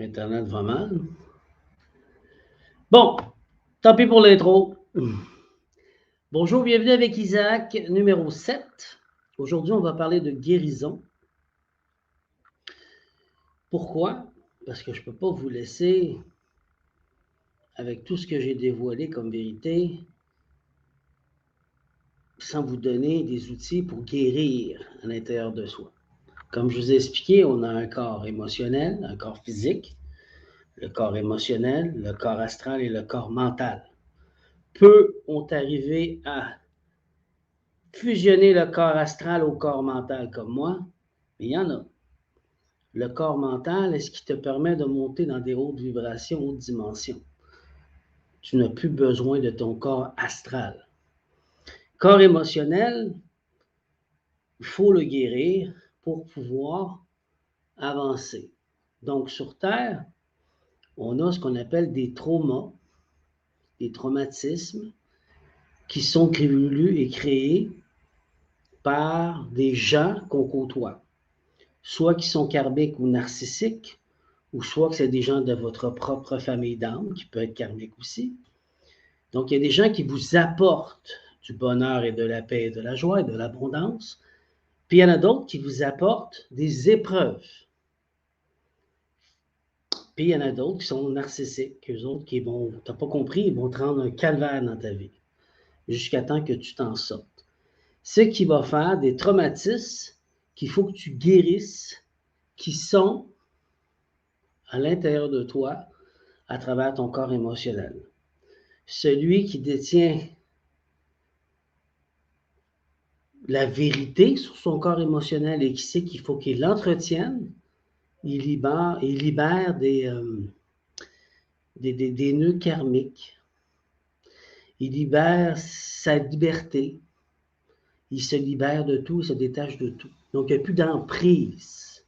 Internet va mal. Bon, tant pis pour l'intro. Bonjour, bienvenue avec Isaac, numéro 7. Aujourd'hui, on va parler de guérison. Pourquoi? Parce que je ne peux pas vous laisser, avec tout ce que j'ai dévoilé comme vérité, sans vous donner des outils pour guérir à l'intérieur de soi. Comme je vous ai expliqué, on a un corps émotionnel, un corps physique, le corps émotionnel, le corps astral et le corps mental. Peu ont arrivé à fusionner le corps astral au corps mental comme moi, mais il y en a. Le corps mental est ce qui te permet de monter dans des hautes vibrations, hautes dimensions. Tu n'as plus besoin de ton corps astral. Corps émotionnel, il faut le guérir pour pouvoir avancer. Donc sur Terre, on a ce qu'on appelle des traumas, des traumatismes qui sont voulus et créés par des gens qu'on côtoie. Soit qui sont karmiques ou narcissiques, ou soit que c'est des gens de votre propre famille d'âme, qui peut être karmique aussi. Donc, il y a des gens qui vous apportent du bonheur et de la paix et de la joie et de l'abondance, puis il y en a d'autres qui vous apportent des épreuves. Puis il y en a d'autres qui sont narcissiques, eux autres qui vont, tu n'as pas compris, ils vont te rendre un calvaire dans ta vie, jusqu'à temps que tu t'en sortes. Ce qui va faire des traumatismes qu'il faut que tu guérisses, qui sont à l'intérieur de toi, à travers ton corps émotionnel. Celui qui détient la vérité sur son corps émotionnel et qui sait qu'il faut qu'il l'entretienne, il libère des nœuds karmiques. Il libère sa liberté. Il se libère de tout, il se détache de tout. Donc, il n'y a plus d'emprise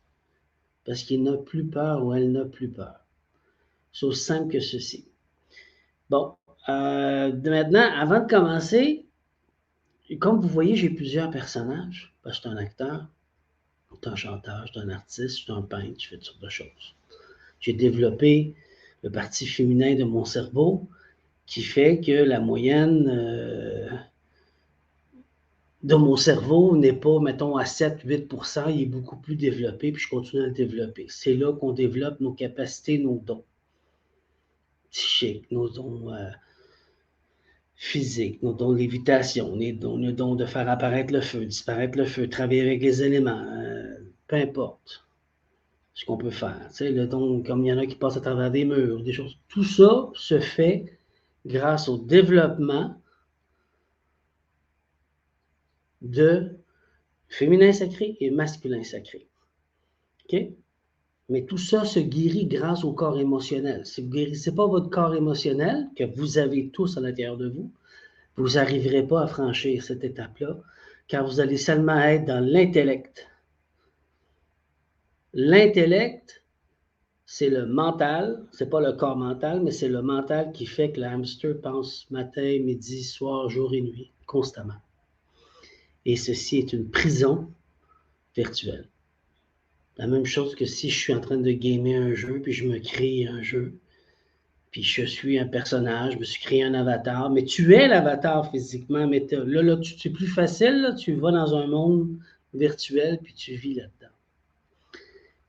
parce qu'il n'a plus peur ou elle n'a plus peur. C'est aussi simple que ceci. Bon, maintenant, avant de commencer, comme vous voyez, j'ai plusieurs personnages, parce que je suis un acteur, je suis un chanteur, je suis un artiste, je suis un peintre, je fais toutes sortes de choses. J'ai développé le parti féminin de mon cerveau qui fait que la moyenne de mon cerveau n'est pas, mettons, à 7-8%, il est beaucoup plus développé, puis je continue à le développer. C'est là qu'on développe nos capacités, nos dons psychiques, nos dons physiques, nos dons de lévitation, nos dons de faire apparaître le feu, disparaître le feu, travailler avec les éléments, peu importe ce qu'on peut faire. Tu sais, le don, comme il y en a qui passent à travers des murs, des choses. Tout ça se fait grâce au développement de féminin sacré et masculin sacré. OK? Mais tout ça se guérit grâce au corps émotionnel. Si vous ne guérissez pas votre corps émotionnel, que vous avez tous à l'intérieur de vous, vous n'arriverez pas à franchir cette étape-là, car vous allez seulement être dans l'intellect. L'intellect, c'est le mental, c'est pas le corps mental, mais c'est le mental qui fait que le hamster pense matin, midi, soir, jour et nuit, constamment. Et ceci est une prison virtuelle. La même chose que si je suis en train de gamer un jeu, puis je me crée un jeu, puis je suis un personnage, je me suis créé un avatar, mais tu es l'avatar physiquement, mais là, c'est plus facile, là, tu vas dans un monde virtuel, puis tu vis là-dedans.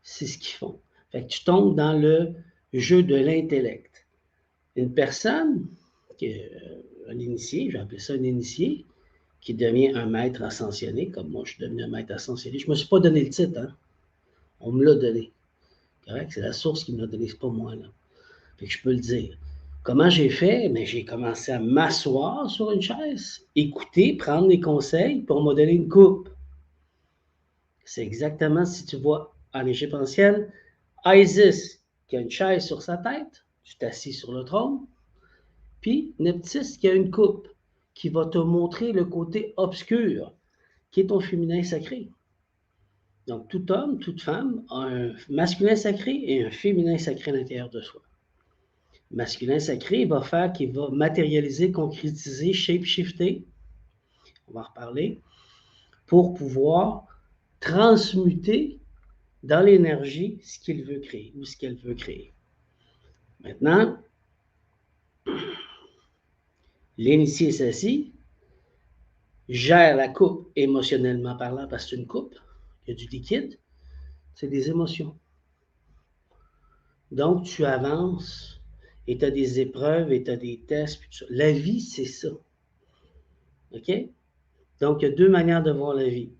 C'est ce qu'ils font. Fait que tu tombes dans le jeu de l'intellect. Une personne, un initié, je vais appeler ça un initié, qui devient un maître ascensionné, comme moi je suis devenu un maître ascensionné. Je ne me suis pas donné le titre, hein? On me l'a donné. Correct? C'est la source qui me l'a donné, c'est pas moi, là. Fait que je peux le dire. Comment j'ai fait? Mais j'ai commencé à m'asseoir sur une chaise, écouter, prendre des conseils, puis on m'a donné une coupe. C'est exactement, si tu vois en Égypte ancienne, Isis qui a une chaise sur sa tête, tu t'assis sur le trône, puis Nephthys qui a une coupe, qui va te montrer le côté obscur, qui est ton féminin sacré. Donc, tout homme, toute femme a un masculin sacré et un féminin sacré à l'intérieur de soi. Le masculin sacré va faire qu'il va matérialiser, concrétiser, shape-shifter, on va en reparler, pour pouvoir transmuter dans l'énergie ce qu'il veut créer ou ce qu'elle veut créer. Maintenant, l'initié s'assit, gère la coupe émotionnellement parlant, parce que c'est une coupe, il y a du liquide, c'est des émotions. Donc, tu avances et tu as des épreuves et tu as des tests. Puis tout ça. La vie, c'est ça. OK? Donc, il y a deux manières de voir la vie.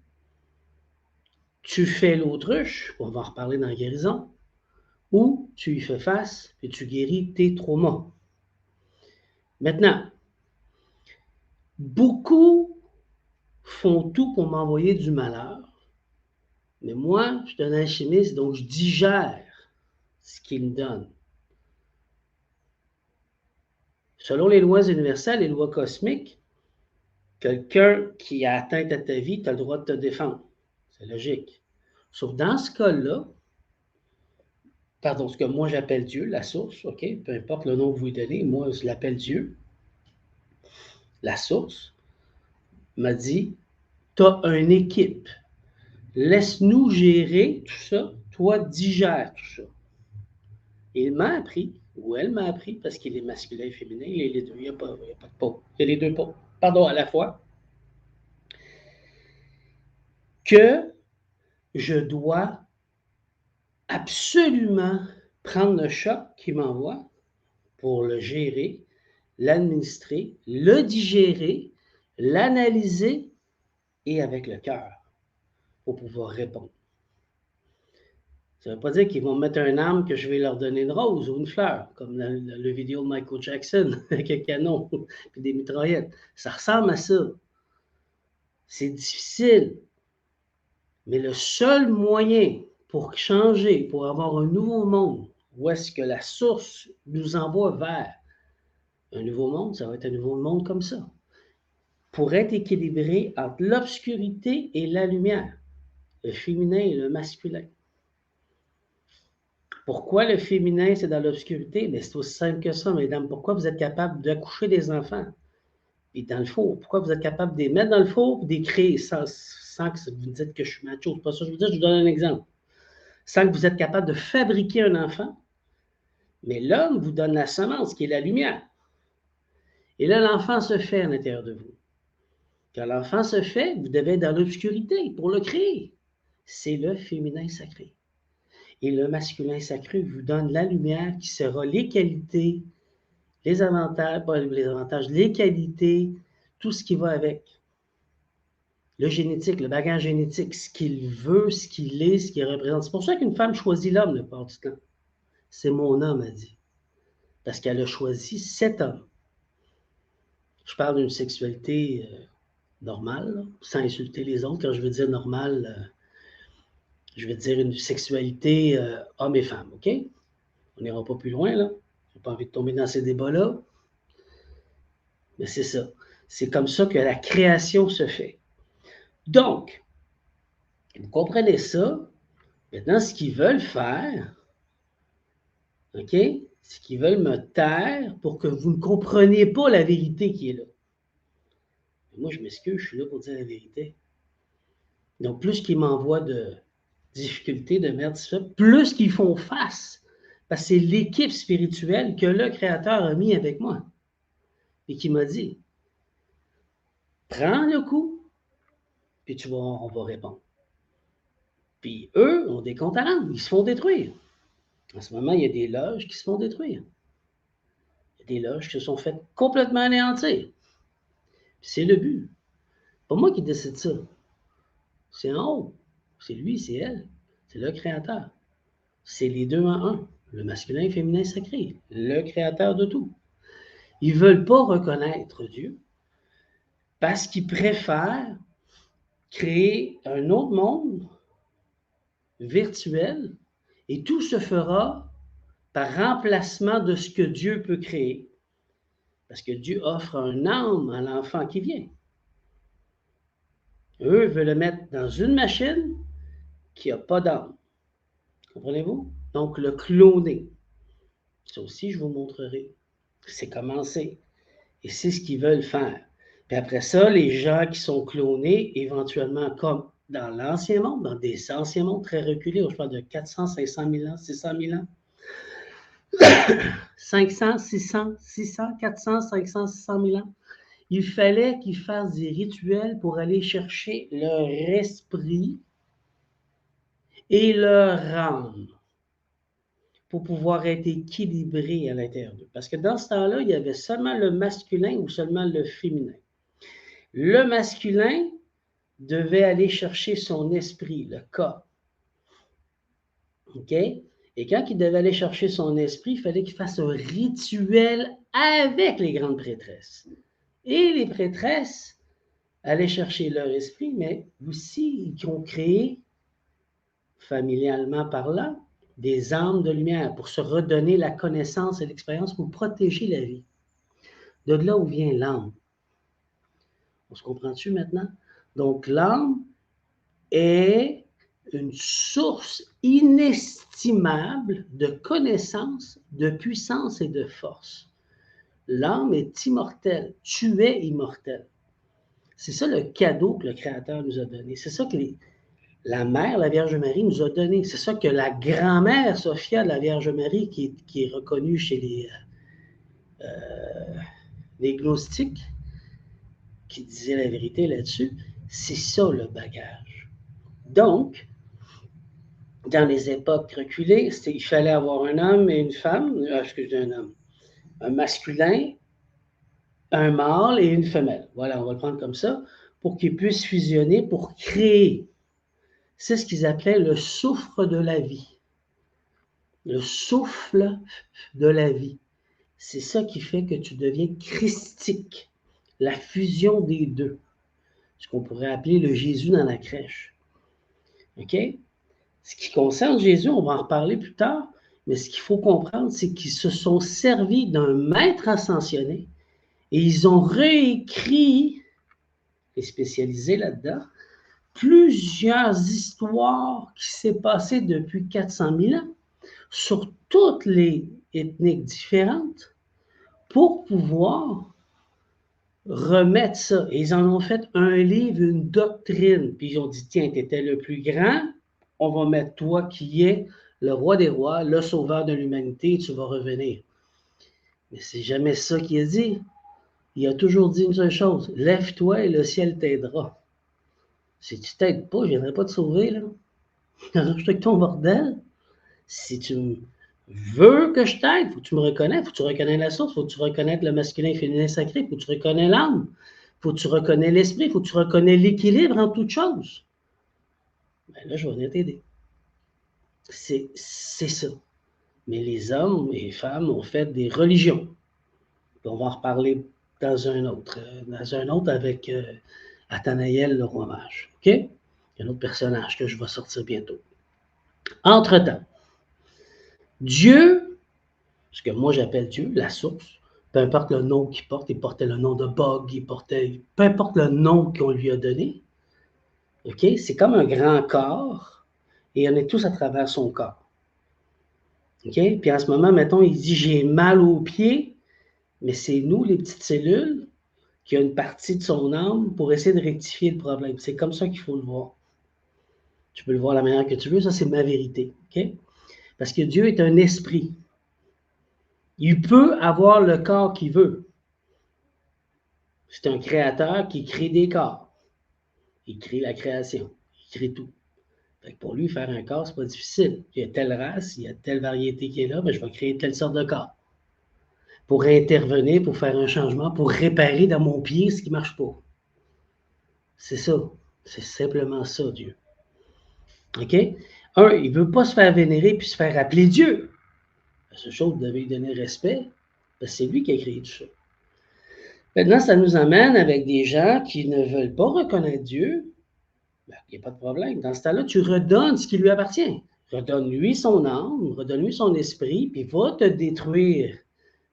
Tu fais l'autruche, on va en reparler dans la guérison, ou tu y fais face et tu guéris tes traumas. Maintenant, beaucoup font tout pour m'envoyer du malheur, mais moi, je suis un alchimiste, donc je digère ce qu'ils me donnent. Selon les lois universelles, les lois cosmiques, quelqu'un qui a atteint à ta vie, tu as le droit de te défendre. C'est logique. Sauf dans ce cas-là, pardon, ce que moi j'appelle Dieu, la source, OK, peu importe le nom que vous lui donnez, moi je l'appelle Dieu, la source, m'a dit, tu as une équipe, laisse-nous gérer tout ça, toi digère tout ça. Et il m'a appris, ou elle m'a appris, parce qu'il est masculin et féminin, il y a les deux, il n'y a pas de pôle, il y a les deux pôles, pardon, à la fois, que je dois absolument prendre le choc qu'il m'envoie pour le gérer, l'administrer, le digérer, l'analyser et avec le cœur pour pouvoir répondre. Ça ne veut pas dire qu'ils vont mettre un arme que je vais leur donner une rose ou une fleur, comme le vidéo de Michael Jackson avec un canon et des mitraillettes. Ça ressemble à ça. C'est difficile. Mais le seul moyen pour changer, pour avoir un nouveau monde, où est-ce que la source nous envoie vers un nouveau monde, ça va être un nouveau monde comme ça. Pour être équilibré entre l'obscurité et la lumière, le féminin et le masculin. Pourquoi le féminin, c'est dans l'obscurité? Mais c'est aussi simple que ça, mesdames. Pourquoi vous êtes capable d'accoucher des enfants? Et dans le four. Pourquoi vous êtes capable de les mettre dans le four et de les créer sans que vous me dites que je suis macho? C'est pas ça que je veux dire, je vous donne un exemple. Sans que vous êtes capable de fabriquer un enfant. Mais l'homme vous donne la semence, qui est la lumière. Et là, l'enfant se fait à l'intérieur de vous. Quand l'enfant se fait, vous devez être dans l'obscurité pour le créer. C'est le féminin sacré. Et le masculin sacré vous donne la lumière qui sera les qualités, les avantages, pas les avantages, les qualités, tout ce qui va avec. Le génétique, le bagage génétique, ce qu'il veut, ce qu'il est, ce qu'il représente. C'est pour ça qu'une femme choisit l'homme le part du temps. C'est mon homme, a dit. Parce qu'elle a choisi cet homme. Je parle d'une sexualité normale, là, sans insulter les autres. Quand je veux dire normale, je veux dire une sexualité homme et femme, OK? On n'ira pas plus loin, là. Je n'ai pas envie de tomber dans ces débats-là. Mais c'est ça. C'est comme ça que la création se fait. Donc, vous comprenez ça. Maintenant, ce qu'ils veulent faire, OK, c'est qu'ils veulent me taire pour que vous ne compreniez pas la vérité qui est là. Mais moi, je m'excuse, je suis là pour dire la vérité. Donc, plus qu'ils m'envoient de difficultés, de merde, ça, plus qu'ils font face. Parce que c'est l'équipe spirituelle que le Créateur a mis avec moi. Et qui m'a dit, prends le coup, puis on va répondre. Puis eux ont des comptes à rendre, ils se font détruire. En ce moment, il y a des loges qui se font détruire. Il y a des loges qui se sont faites complètement anéantir. Puis c'est le but. Pas moi qui décide ça. C'est en haut. C'est lui, c'est elle. C'est le Créateur. C'est les deux en un. Le masculin et le féminin sacré. Le Créateur de tout. Ils ne veulent pas reconnaître Dieu parce qu'ils préfèrent créer un autre monde virtuel et tout se fera par remplacement de ce que Dieu peut créer. Parce que Dieu offre un âme à l'enfant qui vient. Eux veulent le mettre dans une machine qui n'a pas d'âme. Comprenez-vous? Donc, le cloner. Ça aussi, je vous montrerai. C'est commencé. Et c'est ce qu'ils veulent faire. Puis après ça, les gens qui sont clonés, éventuellement, comme dans l'ancien monde, dans des anciens mondes très reculés, je parle de 400, 500 000 ans, 600 000 ans, 500, 600, 600, 400, 500, 600 000 ans. Il fallait qu'ils fassent des rituels pour aller chercher leur esprit et leur âme pour pouvoir être équilibrés à l'intérieur d'eux. Parce que dans ce temps-là, il y avait seulement le masculin ou seulement le féminin. Le masculin devait aller chercher son esprit, le corps. OK? Et quand il devait aller chercher son esprit, il fallait qu'il fasse un rituel avec les grandes prêtresses. Et les prêtresses allaient chercher leur esprit, mais aussi ils ont créé, familialement parlant, des armes de lumière pour se redonner la connaissance et l'expérience pour protéger la vie. De là où vient l'âme. On se comprend-tu maintenant? Donc l'âme est une source inestimable de connaissance, de puissance et de force. L'âme est immortelle. Tu es immortel. C'est ça le cadeau que le Créateur nous a donné. C'est ça que la mère, la Vierge Marie, nous a donné. C'est ça que la grand-mère Sophia de la Vierge Marie, qui est reconnue chez les gnostiques, qui disaient la vérité là-dessus, c'est ça le bagage. Donc, dans les époques reculées, il fallait avoir un homme et une femme, un masculin, un mâle et une femelle. Voilà, on va le prendre comme ça, pour qu'ils puissent fusionner, pour créer. C'est ce qu'ils appelaient le souffle de la vie. Le souffle de la vie. C'est ça qui fait que tu deviens christique. La fusion des deux. Ce qu'on pourrait appeler le Jésus dans la crèche. OK? Ce qui concerne Jésus, on va en reparler plus tard, mais ce qu'il faut comprendre, c'est qu'ils se sont servis d'un maître ascensionné et ils ont réécrit, et spécialisé là-dedans, plusieurs histoires qui s'est passées depuis 400 000 ans sur toutes les ethniques différentes pour pouvoir remettre ça. Et ils en ont fait un livre, une doctrine. Puis ils ont dit, tiens, tu étais le plus grand, on va mettre toi qui es le roi des rois, le sauveur de l'humanité, tu vas revenir. Mais c'est jamais ça qu'il a dit. Il a toujours dit une seule chose, lève-toi et le ciel t'aidera. Si tu t'aides pas, je ne viendrai pas te sauver, là. Arrange-toi avec ton bordel. Si tu veux que je t'aide, il faut que tu me reconnaisses, il faut que tu reconnaisses la source, il faut que tu reconnaisses le masculin et féminin sacré, il faut que tu reconnaisses l'âme, il faut que tu reconnaisses l'esprit, il faut que tu reconnaisses l'équilibre en toutes choses. Ben là, je vais venir t'aider. C'est ça. Mais les hommes et les femmes ont fait des religions. Puis on va en reparler dans un autre avec Athanaël le roi mage. OK? Il y a un autre personnage que je vais sortir bientôt. Entre-temps, Dieu, ce que moi j'appelle Dieu, la source, peu importe le nom qu'il porte, il portait le nom de Bog, peu importe le nom qu'on lui a donné, OK? C'est comme un grand corps et on est tous à travers son corps. OK? Puis en ce moment, mettons, il dit j'ai mal aux pieds, mais c'est nous, les petites cellules, qui a une partie de son âme pour essayer de rectifier le problème. C'est comme ça qu'il faut le voir. Tu peux le voir de la manière que tu veux, ça c'est ma vérité. OK? Parce que Dieu est un esprit. Il peut avoir le corps qu'il veut. C'est un créateur qui crée des corps. Il crée la création. Il crée tout. Fait que pour lui, faire un corps, c'est pas difficile. Il y a telle race, il y a telle variété qui est là, mais je vais créer telle sorte de corps. Pour intervenir, pour faire un changement, pour réparer dans mon pied ce qui ne marche pas. C'est ça. C'est simplement ça, Dieu. OK? Il ne veut pas se faire vénérer puis se faire appeler Dieu. La seule chose, vous devez lui donner respect, parce que c'est lui qui a créé tout ça. Maintenant, ça nous amène avec des gens qui ne veulent pas reconnaître Dieu. Ben, il n'y a pas de problème. Dans ce temps-là, tu redonnes ce qui lui appartient. Redonne-lui son âme, redonne-lui son esprit, puis va te détruire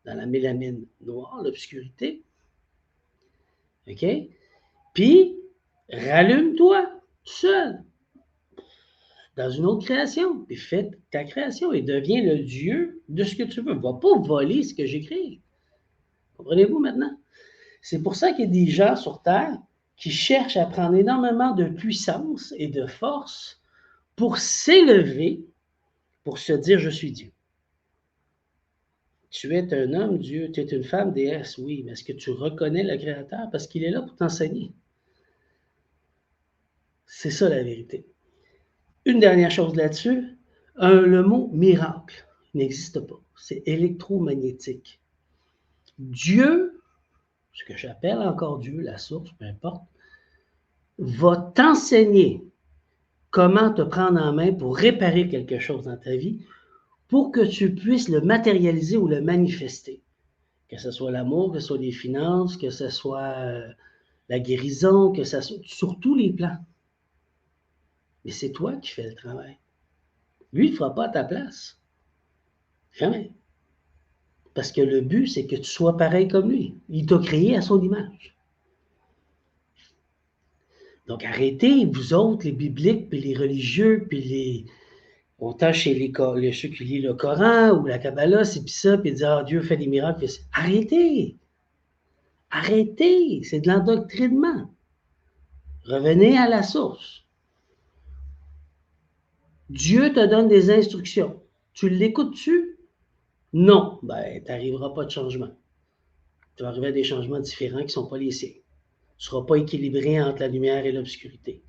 dans la mélamine noire, l'obscurité. OK? Puis, rallume-toi tout seul dans une autre création, puis fais ta création et deviens le Dieu de ce que tu veux. Va pas voler ce que j'ai créé. Comprenez-vous maintenant? C'est pour ça qu'il y a des gens sur Terre qui cherchent à prendre énormément de puissance et de force pour s'élever, pour se dire « je suis Dieu ». Tu es un homme, Dieu, tu es une femme, déesse, oui, mais est-ce que tu reconnais le Créateur? Parce qu'il est là pour t'enseigner. C'est ça la vérité. Une dernière chose là-dessus, le mot miracle n'existe pas. C'est électromagnétique. Dieu, ce que j'appelle encore Dieu, la source, peu importe, va t'enseigner comment te prendre en main pour réparer quelque chose dans ta vie pour que tu puisses le matérialiser ou le manifester. Que ce soit l'amour, que ce soit les finances, que ce soit la guérison, que ce soit sur tous les plans. Mais c'est toi qui fais le travail. Lui, il ne fera pas à ta place. Jamais. Parce que le but, c'est que tu sois pareil comme lui. Il t'a créé à son image. Donc, arrêtez, vous autres, les bibliques, puis les religieux, puis les... Autant chez ceux qui lisent le Coran ou la Kabbalah, c'est puis ça, puis dire, Dieu fait des miracles. Arrêtez! Arrêtez! C'est de l'endoctrinement. Revenez à la source. Dieu te donne des instructions. Tu l'écoutes-tu? Non. Ben, tu n'arriveras pas de changement. Tu vas arriver à des changements différents qui ne sont pas les siens. Tu ne seras pas équilibré entre la lumière et l'obscurité.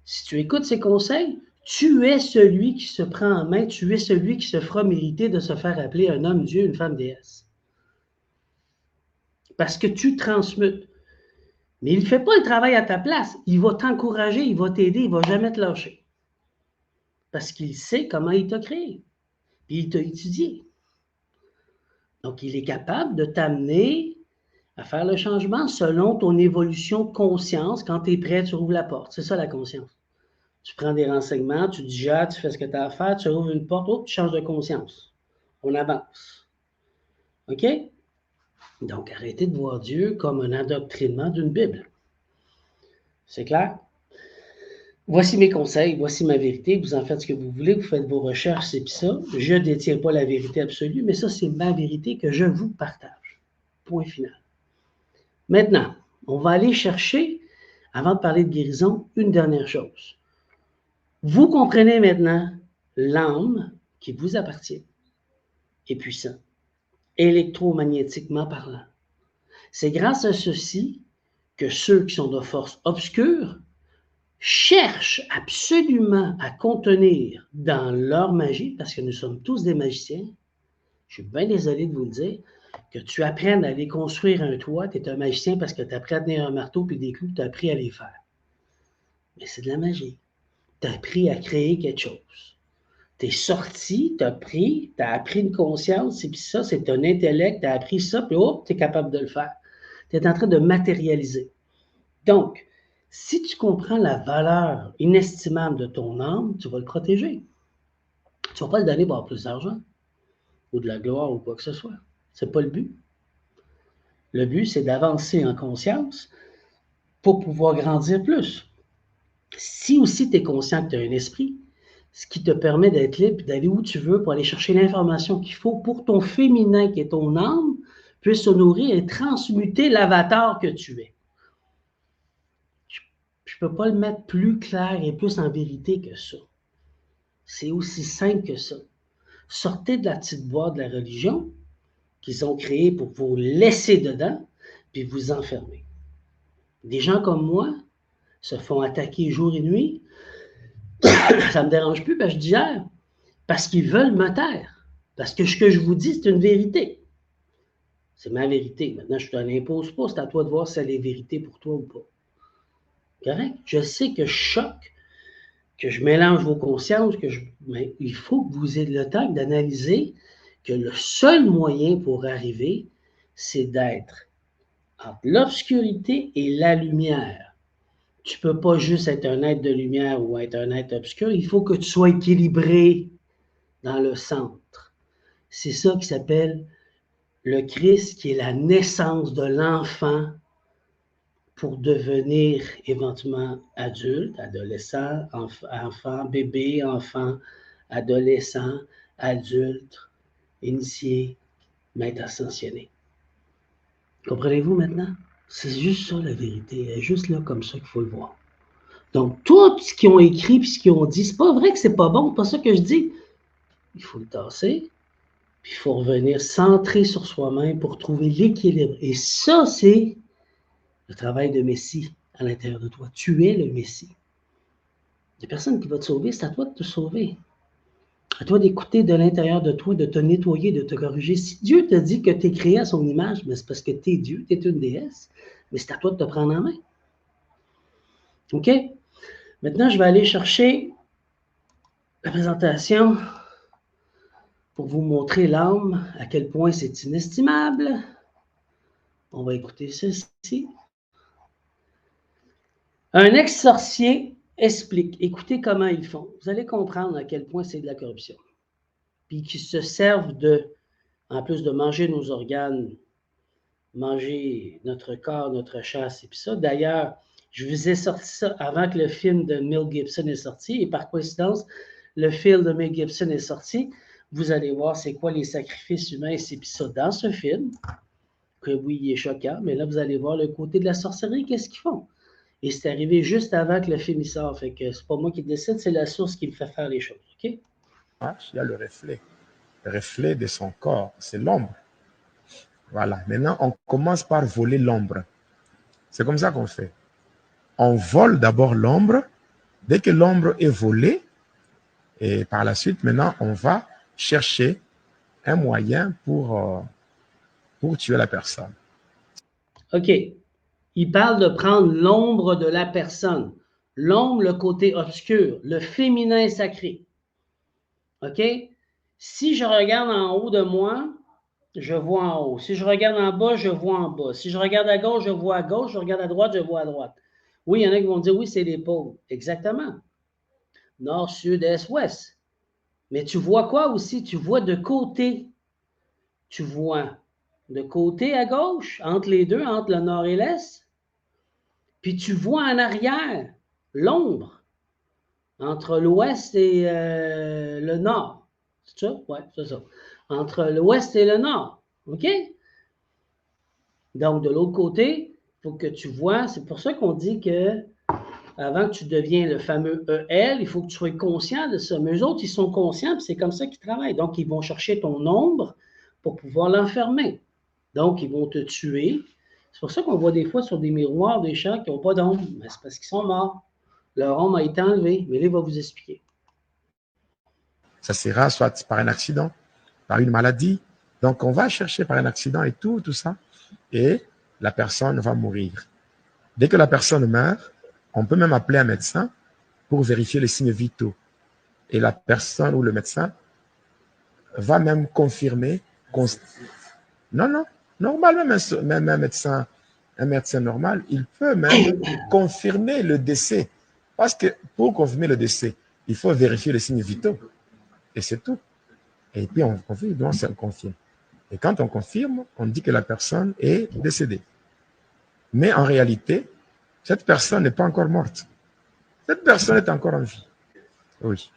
Si tu écoutes ses conseils, tu es celui qui se prend en main, tu es celui qui se fera mériter de se faire appeler un homme Dieu, une femme déesse. Parce que tu transmutes. Mais il ne fait pas le travail à ta place. Il va t'encourager, il va t'aider, il ne va jamais te lâcher. Parce qu'il sait comment il t'a créé. Puis il t'a étudié. Donc, il est capable de t'amener à faire le changement selon ton évolution de conscience. Quand tu es prêt, tu ouvres la porte. C'est ça la conscience. Tu prends des renseignements, tu digères, tu fais ce que tu as à faire, tu ouvres une porte, tu changes de conscience. On avance. OK? Donc, arrêtez de voir Dieu comme un endoctrinement d'une Bible. C'est clair? Voici mes conseils, voici ma vérité. Vous en faites ce que vous voulez, vous faites vos recherches, c'est puis ça. Je ne détiens pas la vérité absolue, mais ça, c'est ma vérité que je vous partage. Point final. Maintenant, on va aller chercher, avant de parler de guérison, une dernière chose. Vous comprenez maintenant l'âme qui vous appartient est puissant, électromagnétiquement parlant. C'est grâce à ceci que ceux qui sont de force obscure cherchent absolument à contenir dans leur magie, parce que nous sommes tous des magiciens, je suis bien désolé de vous le dire, que tu apprennes à aller construire un toit, tu es un magicien parce que tu as appris à tenir un marteau puis des clous, tu as appris à les faire. Mais c'est de la magie. Tu as appris à créer quelque chose. Tu es sorti, tu as appris une conscience, et puis ça, c'est ton intellect, tu as appris ça, puis hop, tu es capable de le faire. Tu es en train de matérialiser. Donc, si tu comprends la valeur inestimable de ton âme, tu vas le protéger. Tu ne vas pas le donner pour avoir plus d'argent, ou de la gloire, ou quoi que ce soit. Ce n'est pas le but. Le but, c'est d'avancer en conscience pour pouvoir grandir plus. Si aussi tu es conscient que tu as un esprit, ce qui te permet d'être libre, d'aller où tu veux pour aller chercher l'information qu'il faut pour ton féminin, qui est ton âme, puisse se nourrir et transmuter l'avatar que tu es. Je ne peux pas le mettre plus clair et plus en vérité que ça. C'est aussi simple que ça. Sortez de la petite boîte de la religion qu'ils ont créée pour vous laisser dedans, puis vous enfermer. Des gens comme moi se font attaquer jour et nuit. Ça ne me dérange plus, parce que je digère. Parce qu'ils veulent me taire. Parce que ce que je vous dis, c'est une vérité. C'est ma vérité. Maintenant, je ne te l'impose pas. C'est à toi de voir si elle est vérité pour toi ou pas. Correct? Je sais que je choque, que je mélange vos consciences, mais il faut que vous ayez le temps d'analyser que le seul moyen pour arriver, c'est d'être entre l'obscurité et la lumière. Tu ne peux pas juste être un être de lumière ou être un être obscur. Il faut que tu sois équilibré dans le centre. C'est ça qui s'appelle le Christ, qui est la naissance de l'enfant pour devenir éventuellement adulte, adolescent, enfant, bébé, enfant, adolescent, adulte, initié, maître ascensionné. Comprenez-vous maintenant? C'est juste ça la vérité. Elle est juste là comme ça qu'il faut le voir. Donc, tout ce qu'ils ont écrit et ce qu'ils ont dit, c'est pas vrai que c'est pas bon, c'est pas ça que je dis. Il faut le tasser, Puis il faut revenir centré sur soi-même pour trouver l'équilibre. Et ça, c'est le travail de Messie à l'intérieur de toi. Tu es le Messie. Il n'y a personne qui va te sauver, c'est à toi de te sauver. À toi d'écouter de l'intérieur de toi, de te nettoyer, de te corriger. Si Dieu te dit que tu es créé à son image, mais c'est parce que tu es Dieu, tu es une déesse, mais c'est à toi de te prendre en main. OK? Maintenant, je vais aller chercher la présentation pour vous montrer l'âme, à quel point c'est inestimable. On va écouter ceci. Un ex-sorcier explique. Écoutez comment ils font. Vous allez comprendre à quel point c'est de la corruption. Puis qu'ils se servent de, en plus de manger nos organes, manger notre corps, notre chasse et puis ça. D'ailleurs, je vous ai sorti ça avant que le film de Mel Gibson est sorti. Et par coïncidence, le film de Mel Gibson est sorti. Vous allez voir c'est quoi les sacrifices humains et puis ça dans ce film. Que oui, il est choquant, mais là, vous allez voir le côté de la sorcellerie, qu'est-ce qu'ils font. Et c'est arrivé juste avant que le film sorte. Fait que c'est pas moi qui décide, c'est la source qui me fait faire les choses. OK? Il y a le reflet de son corps, c'est l'ombre. Voilà. Maintenant, on commence par voler l'ombre. C'est comme ça qu'on fait. On vole d'abord l'ombre. Dès que l'ombre est volée, et par la suite, maintenant, on va chercher un moyen pour tuer la personne. OK. Il parle de prendre l'ombre de la personne. L'ombre, le côté obscur, le féminin sacré. OK? Si je regarde en haut de moi, je vois en haut. Si je regarde en bas, je vois en bas. Si je regarde à gauche, je vois à gauche. Je regarde à droite, je vois à droite. Oui, il y en a qui vont dire, oui, c'est l'épaule. Exactement. Nord, sud, est, ouest. Mais tu vois quoi aussi? Tu vois de côté. Tu vois de côté à gauche, entre les deux, entre le nord et l'est. Puis tu vois en arrière l'ombre entre l'ouest et le nord. C'est ça? Oui, c'est ça. Entre l'ouest et le nord. OK? Donc, de l'autre côté, il faut que tu vois, c'est pour ça qu'on dit que avant que tu deviens le fameux EL, il faut que tu sois conscient de ça. Mais eux autres, ils sont conscients, puis c'est comme ça qu'ils travaillent. Donc, ils vont chercher ton ombre pour pouvoir l'enfermer. Donc, ils vont te tuer. C'est pour ça qu'on voit des fois sur des miroirs des gens qui n'ont pas d'ombre. Mais c'est parce qu'ils sont morts. Leur ombre a été enlevée. Mais là, il va vous expliquer. Ça sera soit par un accident, par une maladie. Donc, on va chercher par un accident et tout ça. Et la personne va mourir. Dès que la personne meurt, on peut même appeler un médecin pour vérifier les signes vitaux. Et la personne ou le médecin va même confirmer. Non, normal, même un médecin normal, il peut même confirmer le décès. Parce que pour confirmer le décès, il faut vérifier les signes vitaux. Et c'est tout. Et puis on confirme, donc on confirme. Et quand on confirme, on dit que la personne est décédée. Mais en réalité, cette personne n'est pas encore morte. Cette personne est encore en vie. Oui.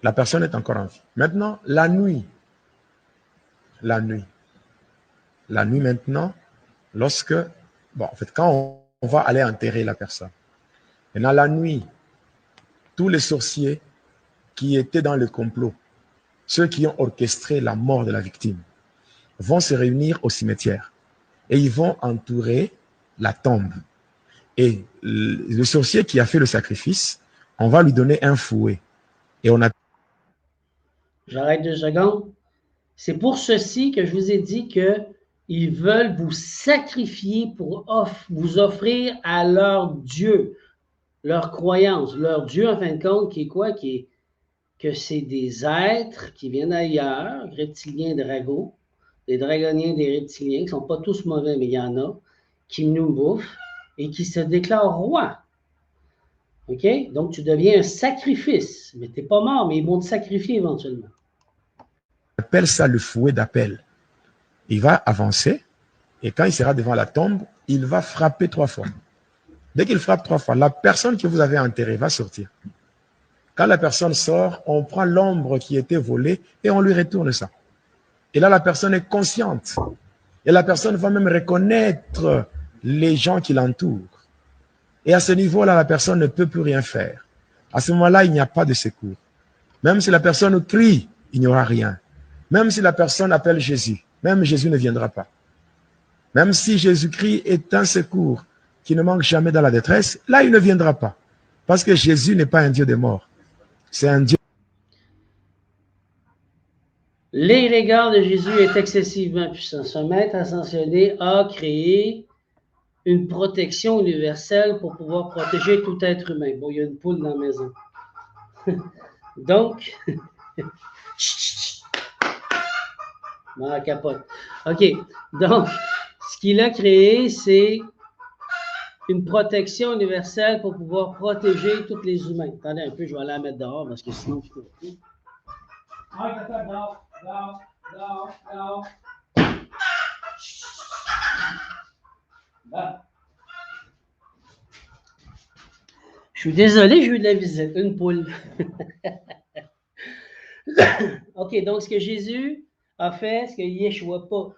La personne est encore en vie. Maintenant, la nuit. La nuit maintenant, lorsque, en fait, quand on va aller enterrer la personne. Maintenant, la nuit, tous les sorciers qui étaient dans le complot, ceux qui ont orchestré la mort de la victime, vont se réunir au cimetière et ils vont entourer la tombe. Et le sorcier qui a fait le sacrifice, on va lui donner un fouet. Et on a... J'arrête 2 secondes. C'est pour ceci que je vous ai dit qu'ils veulent vous sacrifier pour vous offrir à leur Dieu, leur croyance. Leur Dieu, en fin de compte, qui est quoi? Que c'est des êtres qui viennent ailleurs, reptiliens, dragos, des dragoniens, des reptiliens, qui ne sont pas tous mauvais, mais il y en a, qui nous bouffent et qui se déclarent rois. OK? Donc, tu deviens un sacrifice. Mais tu n'es pas mort, mais ils vont te sacrifier éventuellement. On appelle ça le fouet d'appel. Il va avancer et quand il sera devant la tombe, il va frapper 3 fois. Dès qu'il frappe 3 fois, la personne que vous avez enterrée va sortir. Quand la personne sort, on prend l'ombre qui était volée et on lui retourne ça. Et là, la personne est consciente. Et la personne va même reconnaître les gens qui l'entourent. Et à ce niveau-là, la personne ne peut plus rien faire. À ce moment-là, il n'y a pas de secours. Même si la personne crie, il n'y aura rien. Même si la personne appelle Jésus, même Jésus ne viendra pas. Même si Jésus-Christ est un secours qui ne manque jamais dans la détresse, là, il ne viendra pas. Parce que Jésus n'est pas un Dieu des morts. C'est un Dieu. L'égard de Jésus est excessivement puissant. Ce maître ascensionné a créé une protection universelle pour pouvoir protéger tout être humain. Bon, il y a une poule dans la maison. Donc, non, elle capote. OK. Donc, ce qu'il a créé, c'est une protection universelle pour pouvoir protéger tous les humains. Attendez un peu, je vais aller la mettre dehors parce que sinon, je peux plus. Je suis désolé, j'ai eu de la visite. Une poule. OK, donc ce que Jésus a fait, ce que Yeshua pas,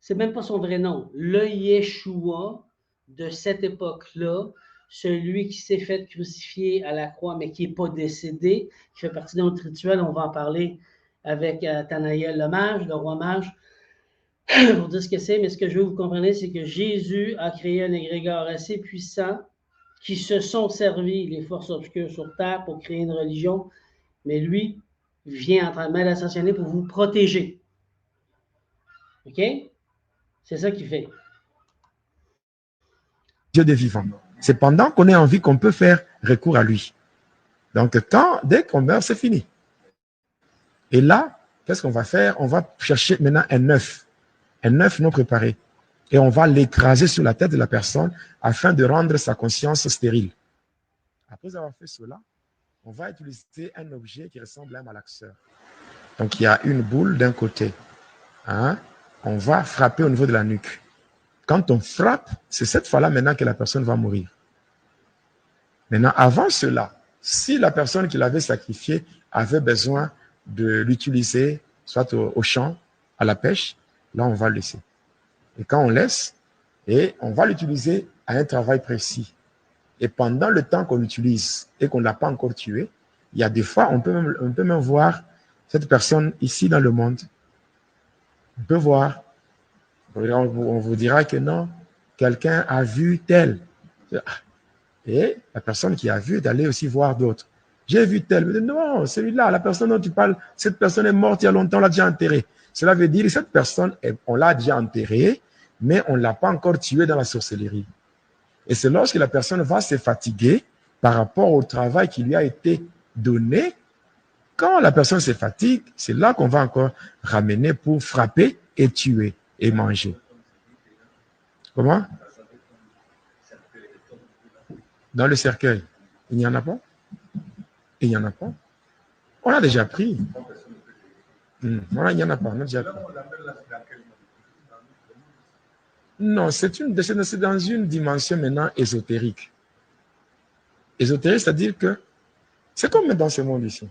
c'est même pas son vrai nom. Le Yeshua de cette époque-là, celui qui s'est fait crucifier à la croix, mais qui n'est pas décédé, qui fait partie de notre rituel, on va en parler avec Nathanaël le mage, le roi mage, pour dire ce que c'est, mais ce que je veux que vous compreniez, c'est que Jésus a créé un égrégore assez puissant qui se sont servis les forces obscures sur terre pour créer une religion, mais lui vient en train de mettre ascensionné pour vous protéger. OK? C'est ça qu'il fait. Dieu des vivants. C'est pendant qu'on est en vie qu'on peut faire recours à lui. Donc, dès qu'on meurt, c'est fini. Et là, qu'est-ce qu'on va faire? On va chercher maintenant un œuf non préparé. Et on va l'écraser sur la tête de la personne afin de rendre sa conscience stérile. Après avoir fait cela, on va utiliser un objet qui ressemble à un malaxeur. Donc, il y a une boule d'un côté. Hein? On va frapper au niveau de la nuque. Quand on frappe, c'est cette fois-là maintenant que la personne va mourir. Maintenant, avant cela, si la personne qui l'avait sacrifié avait besoin de l'utiliser, soit au champ, à la pêche, là, on va le laisser. Et quand on laisse, et on va l'utiliser à un travail précis. Et pendant le temps qu'on l'utilise et qu'on ne l'a pas encore tué, il y a des fois, on peut même voir cette personne ici dans le monde. On peut voir, on vous dira que non, quelqu'un a vu tel. Et la personne qui a vu d'aller aussi voir d'autres. J'ai vu tel. Non, celui-là, la personne dont tu parles, cette personne est morte il y a longtemps, on l'a déjà enterrée. Cela veut dire que cette personne, on l'a déjà enterrée, mais on ne l'a pas encore tuée dans la sorcellerie. Et c'est lorsque la personne va se fatiguer par rapport au travail qui lui a été donné. Quand la personne se fatigue, c'est là qu'on va encore ramener pour frapper et tuer et manger. Comment? Dans le cercueil. Il n'y en a pas? Il n'y en a pas. On a déjà pris. Voilà, il n'y en a pas. On a déjà pris. Non, c'est dans une dimension maintenant ésotérique. Ésotérique, c'est-à-dire que c'est comme dans ce monde ici.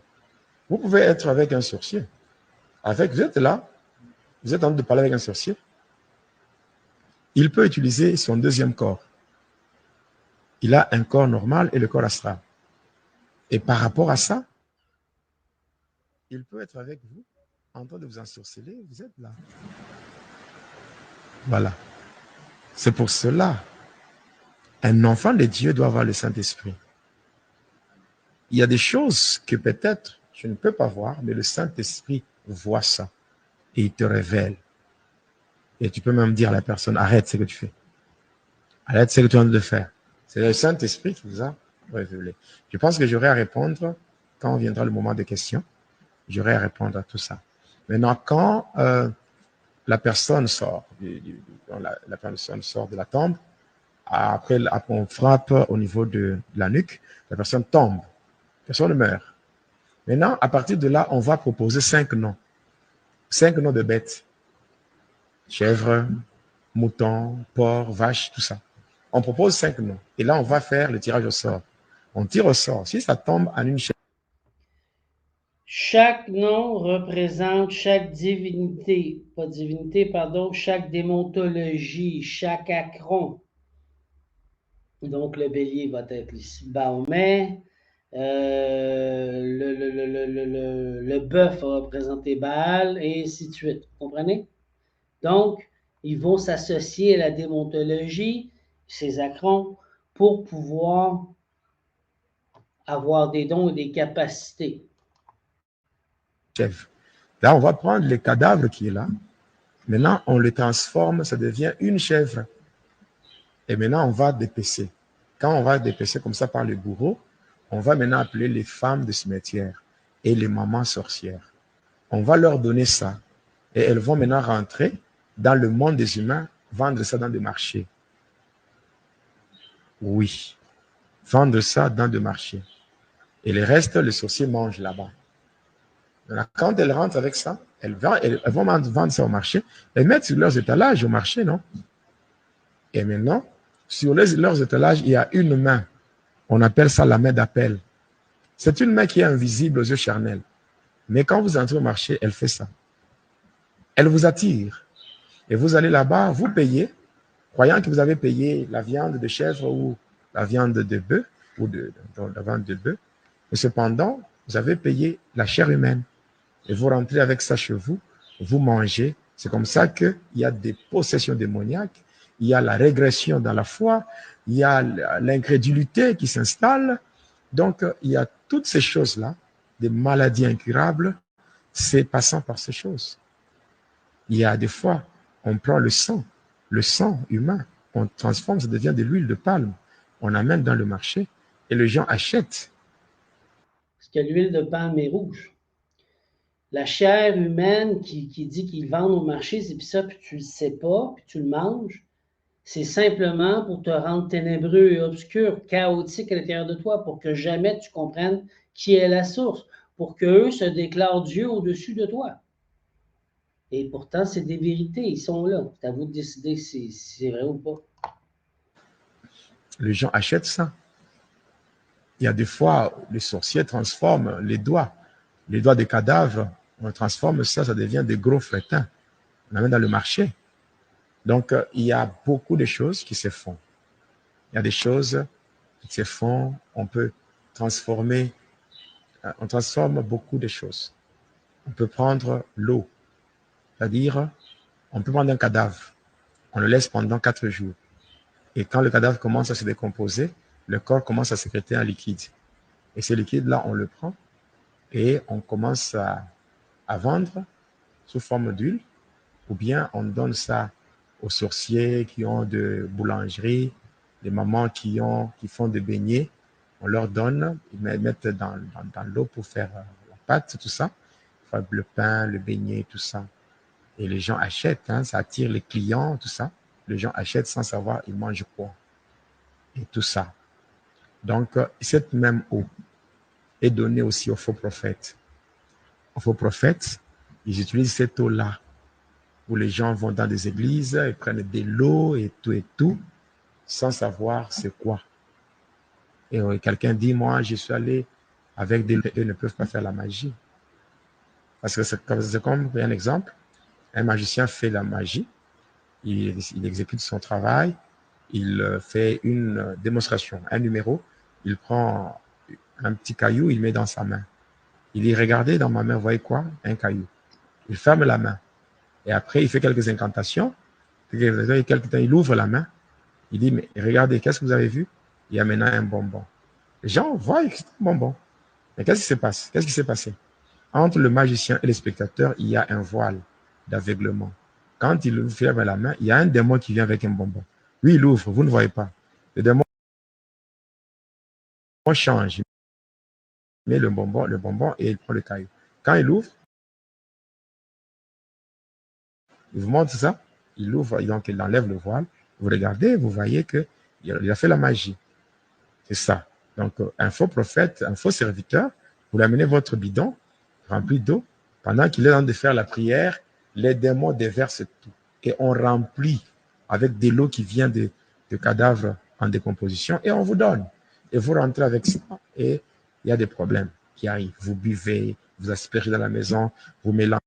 Vous pouvez être avec un sorcier. Vous êtes là, vous êtes en train de parler avec un sorcier. Il peut utiliser son deuxième corps. Il a un corps normal et le corps astral. Et par rapport à ça, il peut être avec vous, en train de vous ensorceler, vous êtes là. Voilà. C'est pour cela, un enfant de Dieu doit avoir le Saint-Esprit. Il y a des choses que peut-être tu ne peux pas voir, mais le Saint-Esprit voit ça et il te révèle. Et tu peux même dire à la personne, arrête ce que tu fais. Arrête ce que tu es en train de faire. C'est le Saint-Esprit qui vous a révélé. Je pense que j'aurai à répondre, quand viendra le moment des questions, j'aurai à répondre à tout ça. Maintenant, quand la personne sort, la personne sort de la tombe, après on frappe au niveau de la nuque, la personne tombe, la personne meurt. Maintenant, à partir de là, on va proposer 5 noms. 5 noms de bêtes. Chèvre, mouton, porc, vache, tout ça. On propose 5 noms. Et là, on va faire le tirage au sort. On tire au sort. Si ça tombe en une chèvre. Chaque nom représente chaque divinité, chaque démontologie, chaque acron. Donc, le bélier va être ici Baomet, le bœuf va représenter Baal, et ainsi de suite. Vous comprenez? Donc, ils vont s'associer à la démontologie, ces acrons, pour pouvoir avoir des dons et des capacités. Chef. Là, on va prendre les cadavres qui est là. Maintenant, on le transforme, ça devient une chèvre. Et maintenant, on va dépecer. Quand on va dépecer comme ça par le bourreau, on va maintenant appeler les femmes de cimetière et les mamans sorcières. On va leur donner ça. Et elles vont maintenant rentrer dans le monde des humains, vendre ça dans des marchés. Oui, vendre ça dans des marchés. Et le reste, les sorciers mangent là-bas. Quand elles rentrent avec ça, elles vont vendre ça au marché, elles mettent sur leurs étalages au marché, non? Et maintenant, sur leurs étalages, il y a une main. On appelle ça la main d'appel. C'est une main qui est invisible aux yeux charnels. Mais quand vous entrez au marché, elle fait ça. Elle vous attire. Et vous allez là-bas, vous payez, croyant que vous avez payé la viande de chèvre ou la viande de bœuf, ou la viande de bœuf. Mais cependant, vous avez payé la chair humaine. Et vous rentrez avec ça chez vous, vous mangez. C'est comme ça qu'il y a des possessions démoniaques, il y a la régression dans la foi, il y a l'incrédulité qui s'installe. Donc, il y a toutes ces choses-là, des maladies incurables, c'est passant par ces choses. Il y a des fois, on prend le sang humain, on transforme, ça devient de l'huile de palme, on amène dans le marché et les gens achètent. Parce que l'huile de palme est rouge. La chair humaine qui dit qu'ils vendent au marché, c'est puis ça, puis tu le sais pas, puis tu le manges, c'est simplement pour te rendre ténébreux et obscur, chaotique à l'intérieur de toi, pour que jamais tu comprennes qui est la source, pour qu'eux se déclarent Dieu au-dessus de toi. Et pourtant, c'est des vérités, ils sont là. C'est à vous de décider si c'est vrai ou pas. Les gens achètent ça. Il y a des fois, les sorciers transforment les doigts des cadavres, on transforme ça, ça devient des gros frétins. On amène dans le marché. Donc, il y a beaucoup de choses qui se font. Il y a des choses qui se font, on peut transformer, on transforme beaucoup de choses. On peut prendre l'eau, c'est-à-dire, on peut prendre un cadavre, on le laisse pendant 4 jours. Et quand le cadavre commence à se décomposer, le corps commence à sécréter un liquide. Et ce liquide-là, on le prend et on commence à vendre sous forme d'huile, ou bien on donne ça aux sorciers qui ont de boulangerie, les mamans qui font des beignets, on leur donne, ils mettent dans l'eau pour faire la pâte, tout ça, le pain, le beignet, tout ça. Et les gens achètent, hein, ça attire les clients, tout ça. Les gens achètent sans savoir ils mangent quoi. Et tout ça. Donc, cette même eau est donnée aussi aux faux prophètes. Aux faux prophètes, ils utilisent cette eau-là où les gens vont dans des églises, ils prennent de l'eau et tout, sans savoir c'est quoi. Et quelqu'un dit, moi, je suis allé avec des... Eux ne peuvent pas faire la magie. Parce que c'est comme un exemple, un magicien fait la magie, il exécute son travail, il fait une démonstration, un numéro, il prend un petit caillou, il met dans sa main. Il dit, regardez dans ma main, vous voyez quoi? Un caillou. Il ferme la main. Et après, il fait quelques incantations. Quelques temps, il ouvre la main. Il dit, mais regardez, qu'est-ce que vous avez vu? Il y a maintenant un bonbon. Les gens voient que c'est un bonbon. Mais qu'est-ce qui se passe? Qu'est-ce qui s'est passé? Entre le magicien et le spectateur, il y a un voile d'aveuglement. Quand il ferme la main, il y a un démon qui vient avec un bonbon. Lui, il ouvre, vous ne voyez pas. Le démon change. Il met le bonbon et il prend le caillou. Quand il ouvre, il vous montre ça, il ouvre, donc il enlève le voile. Vous regardez, vous voyez qu'il a fait la magie. C'est ça. Donc, un faux prophète, un faux serviteur, vous lui amenez votre bidon rempli d'eau. Pendant qu'il est en train de faire la prière, les démons déversent tout. Et on remplit avec de l'eau qui vient de cadavres en décomposition et on vous donne. Et vous rentrez avec ça et il y a des problèmes qui arrivent. Vous buvez, vous aspirez dans la maison, vous mélangez.